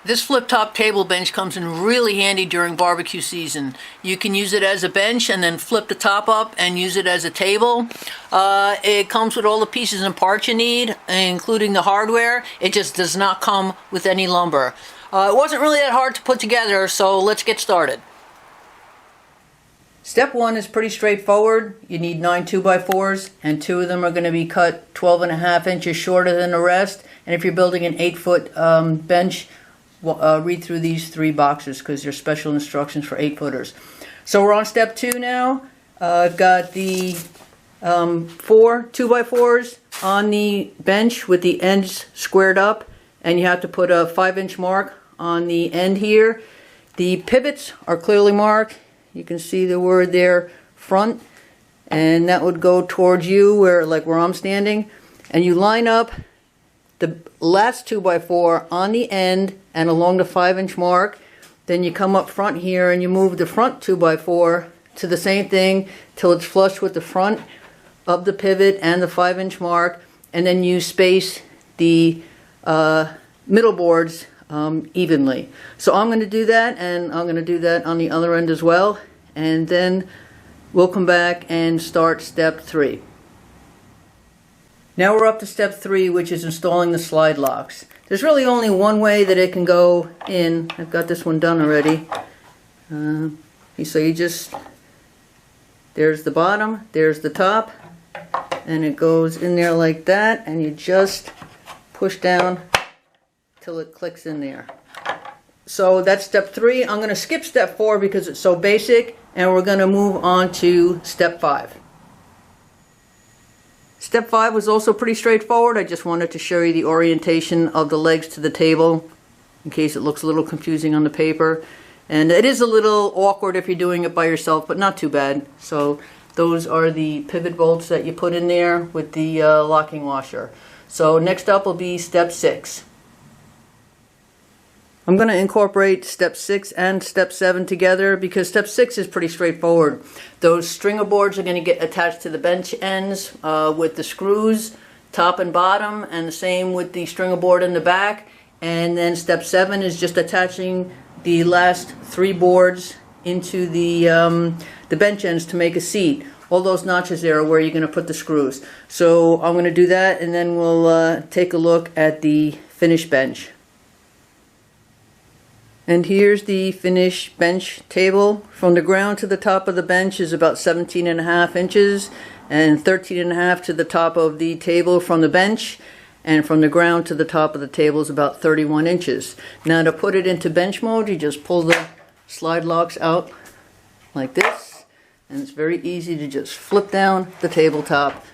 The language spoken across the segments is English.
This flip-top table bench comes in really handy during barbecue season. You can use it as a bench and then flip the top up and use it as a table. It comes with all the pieces and parts you need, including the hardware. It just does not come with any lumber. It wasn't really that hard to put together, so let's get started. Step 1 is pretty straightforward. You need 9 2x4s, and 2 of them are going to be cut 12.5 inches shorter than the rest. And if you're building an 8-foot bench, read through these 3 boxes because there's special instructions for 8-footers. So we're on step 2 now. I've got the 4 2x4s on the bench with the ends squared up, and you have to put a 5-inch mark on the end here. The pivots are clearly marked. You can see the word there, front, and that would go towards you, where I'm standing. And you line up the last 2x4 on the end and along the 5-inch mark. Then you come up front here and you move the front 2x4 to the same thing till it's flush with the front of the pivot and the 5-inch mark. And then you space the middle boards evenly. So I'm going to do that, and I'm going to do that on the other end as well, and then we'll come back and start step 3. Now we're up to step 3, which is installing the slide locks. There's really only one way that it can go in. I've got this one done already. So you just, there's the bottom, there's the top, and it goes in there like that, and you just push down till it clicks in there. So that's step 3. I'm going to skip step 4 because it's so basic, and we're going to move on to step 5. Step 5 was also pretty straightforward. I just wanted to show you the orientation of the legs to the table in case it looks a little confusing on the paper. And it is a little awkward if you're doing it by yourself, but not too bad. So those are the pivot bolts that you put in there with the locking washer. So next up will be step 6. I'm going to incorporate step 6 and step 7 together because step 6 is pretty straightforward. Those stringer boards are going to get attached to the bench ends with the screws, top and bottom, and the same with the stringer board in the back. And then step 7 is just attaching the last 3 boards into the bench ends to make a seat. All those notches there are where you're going to put the screws. So I'm going to do that, and then we'll take a look at the finished bench. And here's the finished bench table. From the ground to the top of the bench is about 17.5 inches, and 13.5 to the top of the table from the bench, and from the ground to the top of the table is about 31 inches. Now to put it into bench mode, you just pull the slide locks out like this, and it's very easy to just flip down the tabletop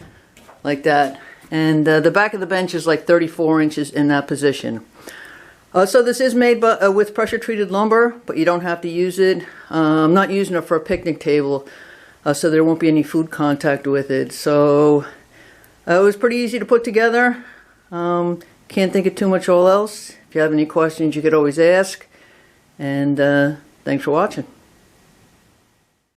like that. And the back of the bench is like 34 inches in that position. So this is made with pressure-treated lumber, but you don't have to use it. I'm not using it for a picnic table, so there won't be any food contact with it. So it was pretty easy to put together. Can't think of too much all else. If you have any questions, you could always ask. And thanks for watching.